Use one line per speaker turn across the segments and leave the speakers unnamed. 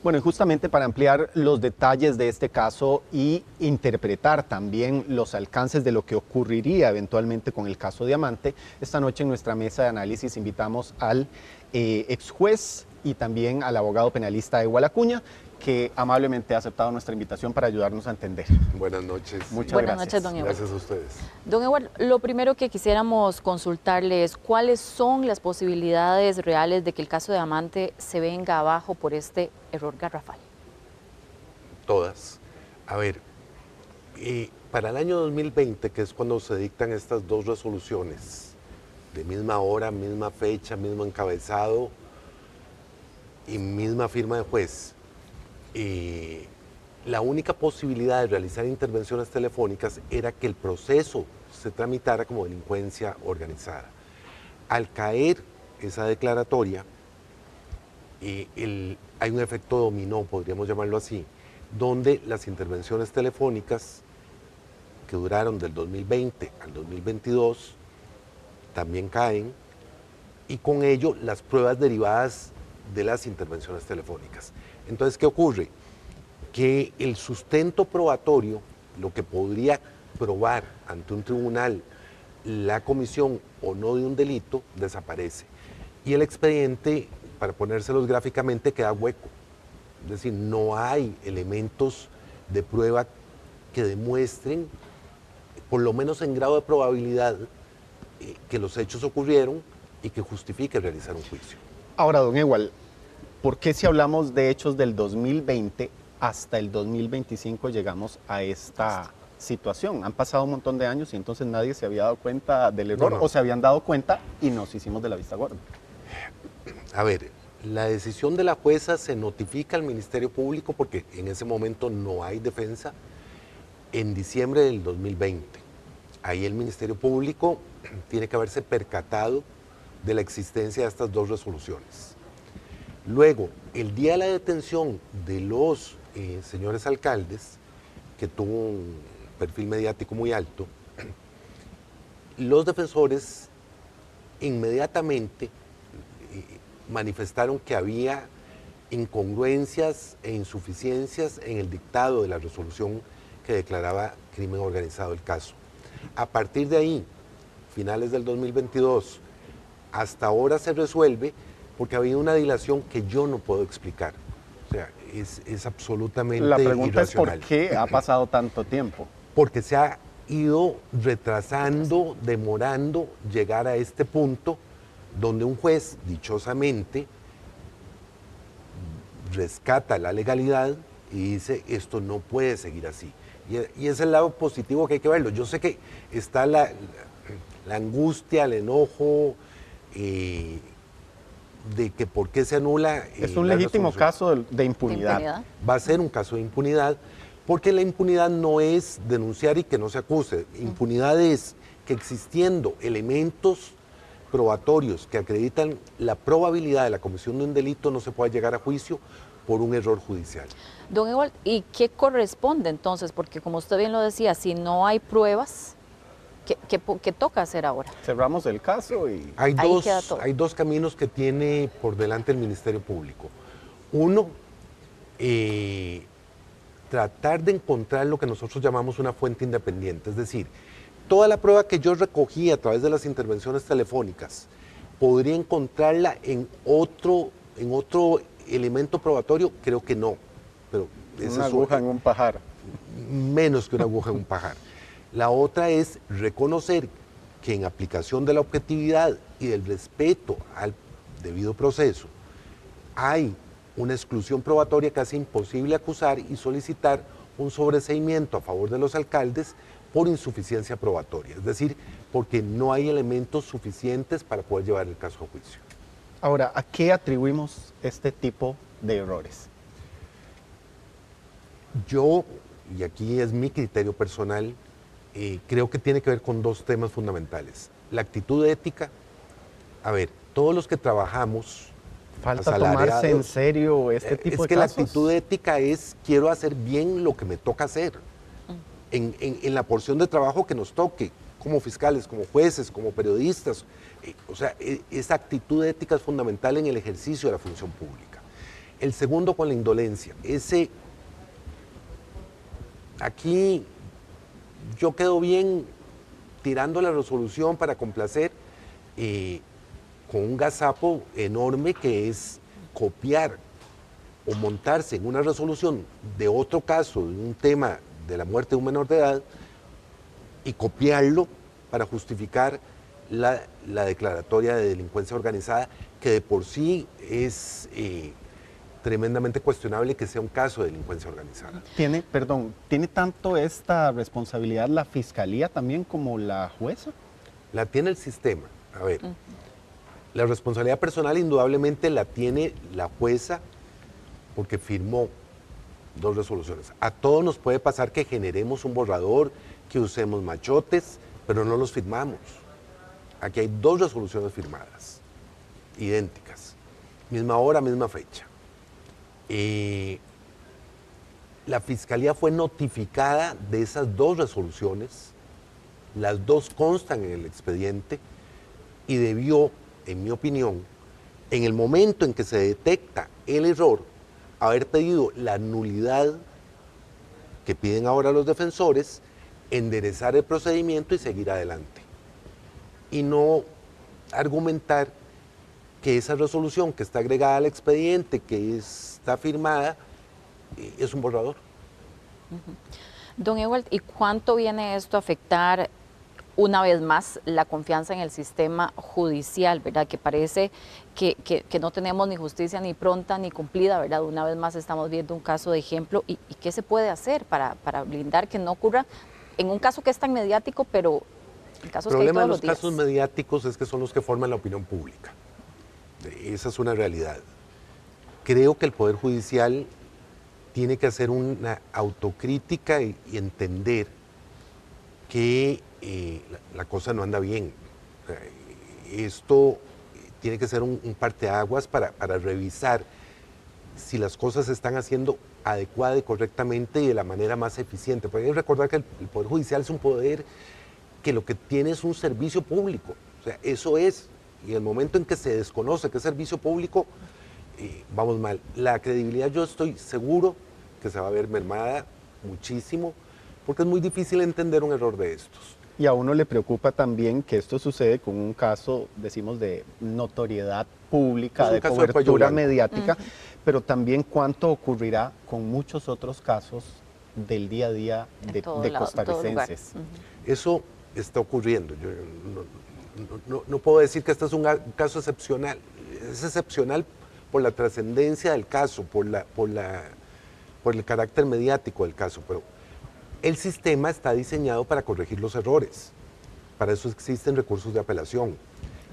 Bueno, y justamente para ampliar los detalles de este caso y interpretar también los alcances de lo que ocurriría eventualmente con el caso Diamante, esta noche en nuestra mesa de análisis invitamos al ex juez y también al abogado penalista Ewald Acuña, que amablemente ha aceptado nuestra invitación para ayudarnos a entender.
Buenas noches.
Muchas
Buenas
gracias.
noches, don Ewald.
Gracias a ustedes.
Don Ewald, lo primero que quisiéramos consultarle es cuáles son las posibilidades reales de que el caso de Diamante se venga abajo por este error garrafal.
Todas. A ver, para el año 2020, que es cuando se dictan estas dos resoluciones, de misma hora, misma fecha, mismo encabezado y misma firma de juez, la única posibilidad de realizar intervenciones telefónicas era que el proceso se tramitara como delincuencia organizada. Al caer esa declaratoria, hay un efecto dominó, podríamos llamarlo así, donde las intervenciones telefónicas que duraron del 2020 al 2022 también caen, y con ello las pruebas derivadas de las intervenciones telefónicas. Entonces, ¿qué ocurre? Que el sustento probatorio, lo que podría probar ante un tribunal la comisión o no de un delito, desaparece. Y el expediente, para ponérselos gráficamente, queda hueco. Es decir, no hay elementos de prueba que demuestren, por lo menos en grado de probabilidad, que los hechos ocurrieron y que justifique realizar un juicio.
Ahora, don Ewald, ¿por qué si hablamos de hechos del 2020 hasta el 2025 llegamos a esta situación? Han pasado un montón de años y entonces nadie se había dado cuenta del error,
No.
o se habían dado cuenta y nos hicimos de la vista gorda.
A ver, la decisión de la jueza se notifica al Ministerio Público porque en ese momento no hay defensa en diciembre del 2020. Ahí el Ministerio Público tiene que haberse percatado de la existencia de estas dos resoluciones. Luego, el día de la detención de los señores alcaldes, que tuvo un perfil mediático muy alto, los defensores inmediatamente manifestaron que había incongruencias e insuficiencias en el dictado de la resolución que declaraba crimen organizado el caso. A partir de ahí, finales del 2022, hasta ahora se resuelve porque había una dilación que yo no puedo explicar. O sea, es absolutamente
La pregunta
irracional.
es ¿por qué ha pasado tanto tiempo?
Porque se ha ido retrasando, demorando llegar a este punto donde un juez, dichosamente, rescata la legalidad y dice, esto no puede seguir así. Y es el lado positivo que hay que verlo. Yo sé que está la angustia, el enojo, de que por qué se anula.
Es un legítimo caso de impunidad.
Va a ser un caso de impunidad, porque la impunidad no es denunciar y que no se acuse. Impunidad es que existiendo elementos probatorios que acreditan la probabilidad de la comisión de un delito no se pueda llegar a juicio por un error judicial.
Don Ewald, ¿y qué corresponde entonces? Porque como usted bien lo decía, si no hay pruebas, ¿qué toca hacer ahora?
Cerramos el caso y...
Hay
Ahí queda todo.
hay dos caminos que tiene por delante el Ministerio Público. Uno, tratar de encontrar lo que nosotros llamamos una fuente independiente, es decir, toda la prueba que yo recogí a través de las intervenciones telefónicas, podría encontrarla en otro elemento probatorio. Creo que no. Pero
Una aguja en un pajar.
Menos que una aguja en un pajar. La otra es reconocer que en aplicación de la objetividad y del respeto al debido proceso hay una exclusión probatoria que hace imposible acusar y solicitar un sobreseimiento a favor de los alcaldes por insuficiencia probatoria, es decir, porque no hay elementos suficientes para poder llevar el caso a juicio.
Ahora, ¿a qué atribuimos este tipo de errores?
Yo, y aquí es mi criterio personal, creo que tiene que ver con dos temas fundamentales. La actitud ética. A ver, todos los que trabajamos
Falta tomarse en serio este tipo de casos.
Es que la actitud ética es, quiero hacer bien lo que me toca hacer, en la porción de trabajo que nos toque, como fiscales, como jueces, como periodistas. O sea, esa actitud ética es fundamental en el ejercicio de la función pública. El segundo con la indolencia. Aquí yo quedo bien tirando la resolución para complacer con un gazapo enorme que es copiar o montarse en una resolución de otro caso, de un tema de la muerte de un menor de edad, y copiarlo para justificar la declaratoria de delincuencia organizada, que de por sí es tremendamente cuestionable que sea un caso de delincuencia organizada.
¿Tiene tanto esta responsabilidad la Fiscalía también como la jueza?
La tiene el sistema. A ver, la responsabilidad personal indudablemente la tiene la jueza porque firmó 2 resoluciones. A todos nos puede pasar que generemos un borrador, que usemos machotes, pero no los firmamos. Aquí hay 2 resoluciones firmadas, idénticas, misma hora, misma fecha. La Fiscalía fue notificada de esas 2 resoluciones, las 2 constan en el expediente y debió, en mi opinión, en el momento en que se detecta el error, haber pedido la nulidad que piden ahora los defensores, enderezar el procedimiento y seguir adelante. Y no argumentar que esa resolución que está agregada al expediente, que está firmada, es un borrador.
Don Ewald, ¿y cuánto viene esto a afectar una vez más la confianza en el sistema judicial, verdad? Que parece que no tenemos ni justicia ni pronta ni cumplida, ¿verdad? Una vez más estamos viendo un caso de ejemplo. ¿Y qué se puede hacer para blindar que no ocurra en un caso que es tan mediático, pero en casos que hay todos los días?
El problema de los casos mediáticos es que son los que forman la opinión pública. Esa es una realidad. Creo que el Poder Judicial tiene que hacer una autocrítica y entender que la cosa no anda bien. Esto tiene que ser un parteaguas para revisar si las cosas se están haciendo adecuada y correctamente y de la manera más eficiente. Porque hay que recordar que el Poder Judicial es un poder que lo que tiene es un servicio público. O sea, eso es. Y en el momento en que se desconoce que es servicio público, vamos mal. La credibilidad, yo estoy seguro que se va a ver mermada muchísimo, porque es muy difícil entender un error de estos.
Y a uno le preocupa también que esto sucede con un caso, decimos, de notoriedad pública, de cobertura mediática, pero también cuánto ocurrirá con muchos otros casos del día a día de costarricenses.
Eso está ocurriendo. Yo no puedo decir que este es un caso excepcional. Es excepcional por la trascendencia del caso, por el carácter mediático del caso, pero el sistema está diseñado para corregir los errores. Para eso existen recursos de apelación.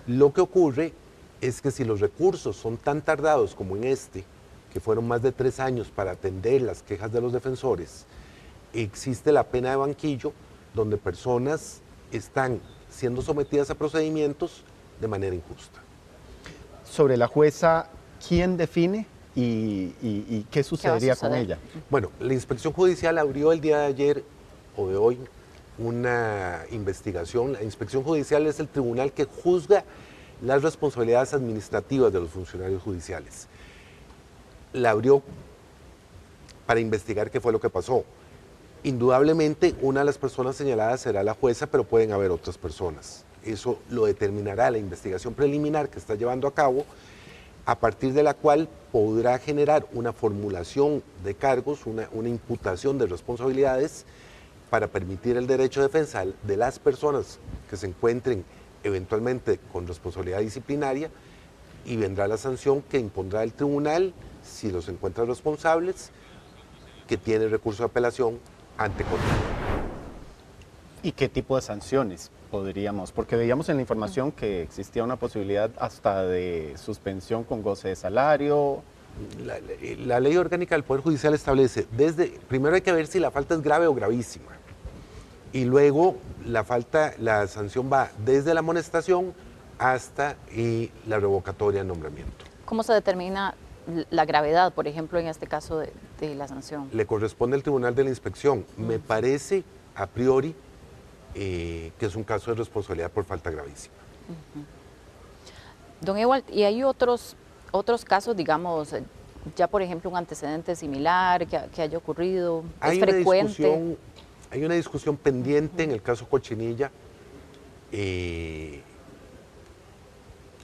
Lo que ocurre es que si los recursos son tan tardados como en este, que fueron más de 3 años para atender las quejas de los defensores, existe la pena de banquillo, donde personas están siendo sometidas a procedimientos de manera injusta.
Sobre la jueza, ¿quién define y qué sucedería con ella?
Bueno, la Inspección Judicial abrió el día de ayer o de hoy una investigación. La Inspección Judicial es el tribunal que juzga las responsabilidades administrativas de los funcionarios judiciales. La abrió para investigar qué fue lo que pasó. Indudablemente, una de las personas señaladas será la jueza, pero pueden haber otras personas. Eso lo determinará la investigación preliminar que está llevando a cabo, a partir de la cual podrá generar una formulación de cargos, una imputación de responsabilidades para permitir el derecho de defensa de las personas que se encuentren eventualmente con responsabilidad disciplinaria, y vendrá la sanción que impondrá el tribunal si los encuentra responsables, que tiene recurso de apelación ante Corte.
¿Y qué tipo de sanciones podríamos? Porque veíamos en la información que existía una posibilidad hasta de suspensión con goce de salario.
La ley orgánica del Poder Judicial establece, primero hay que ver si la falta es grave o gravísima, y luego la sanción va desde la amonestación hasta la revocatoria de nombramiento.
¿Cómo se determina la gravedad, por ejemplo, en este caso de la sanción?
Le corresponde al Tribunal de la Inspección. Me parece, a priori, que es un caso de responsabilidad por falta gravísima.
Don Ewald, ¿y hay otros casos, digamos, ya, por ejemplo, un antecedente similar que haya ocurrido? ¿Es
Hay una
frecuente?
hay una discusión pendiente en el caso Cochinilla.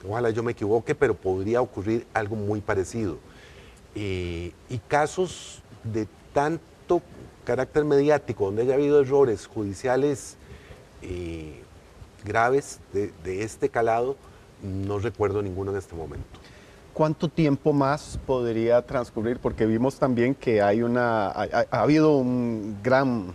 Ojalá yo me equivoque, pero podría ocurrir algo muy parecido. Y casos de tanto carácter mediático, donde haya habido errores judiciales graves de este calado, no recuerdo ninguno en este momento.
¿Cuánto tiempo más podría transcurrir? Porque vimos también que ha habido un gran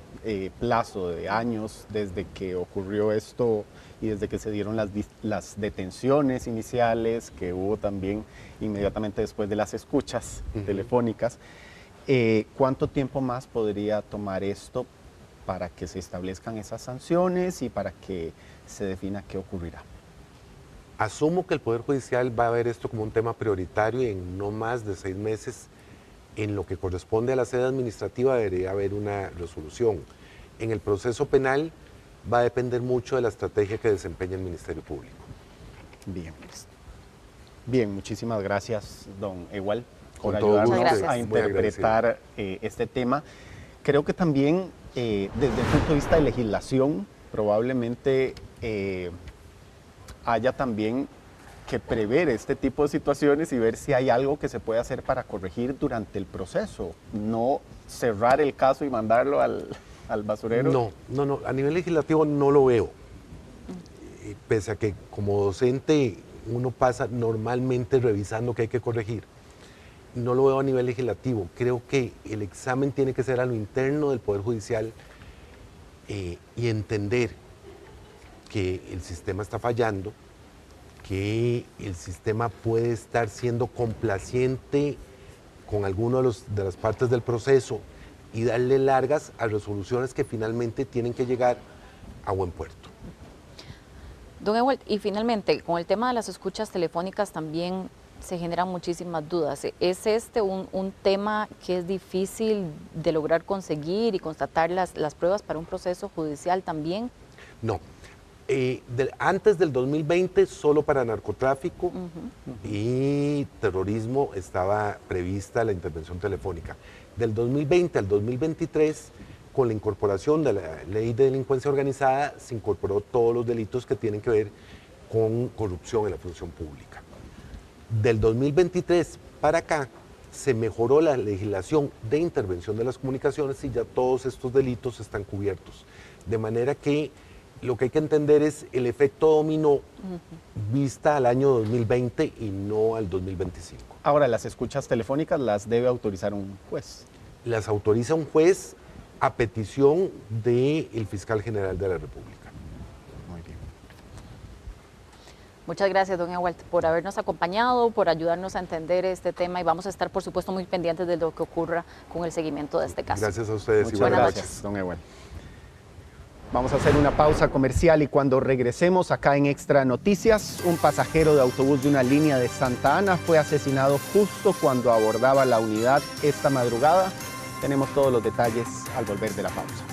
plazo de años desde que ocurrió esto y desde que se dieron las detenciones iniciales, que hubo también inmediatamente después de las escuchas telefónicas. ¿Cuánto tiempo más podría tomar esto para que se establezcan esas sanciones y para que se defina qué ocurrirá?
Asumo que el Poder Judicial va a ver esto como un tema prioritario y en no más de 6 meses, en lo que corresponde a la sede administrativa, debería haber una resolución. En el proceso penal va a depender mucho de la estrategia que desempeña el Ministerio Público.
Bien. Bien, muchísimas gracias, don Ewald, por
Con todo
ayudarnos
gusto,
a
muy
interpretar este tema. Creo que también desde el punto de vista de legislación, probablemente haya también que prever este tipo de situaciones y ver si hay algo que se puede hacer para corregir durante el proceso, no cerrar el caso y mandarlo al basurero.
No, a nivel legislativo no lo veo. Pese a que como docente uno pasa normalmente revisando qué hay que corregir. No lo veo a nivel legislativo. Creo que el examen tiene que ser a lo interno del Poder Judicial y entender que el sistema está fallando, que el sistema puede estar siendo complaciente con alguna de las partes del proceso y darle largas a resoluciones que finalmente tienen que llegar a buen puerto.
Don Ewald, y finalmente, con el tema de las escuchas telefónicas también se generan muchísimas dudas. ¿Es este un tema que es difícil de lograr conseguir y constatar las pruebas para un proceso judicial también?
No. Antes del 2020, solo para narcotráfico y terrorismo estaba prevista la intervención telefónica. Del 2020 al 2023, con la incorporación de la ley de delincuencia organizada, se incorporó todos los delitos que tienen que ver con corrupción en la función pública. Del 2023 para acá, se mejoró la legislación de intervención de las comunicaciones y ya todos estos delitos están cubiertos. De manera que lo que hay que entender es el efecto dominó vista al año 2020 y no al 2025.
Ahora, las escuchas telefónicas las debe autorizar un juez.
Las autoriza un juez a petición del fiscal general de la República.
Muy bien.
Muchas gracias, don Ewald, por habernos acompañado, por ayudarnos a entender este tema y vamos a estar, por supuesto, muy pendientes de lo que ocurra con el seguimiento de este caso.
Gracias a ustedes.
Muchas
buenas
gracias,
noches.
don Ewald. Vamos a hacer una pausa comercial y cuando regresemos acá en Extra Noticias, un pasajero de autobús de una línea de Santa Ana fue asesinado justo cuando abordaba la unidad esta madrugada. Tenemos todos los detalles al volver de la pausa.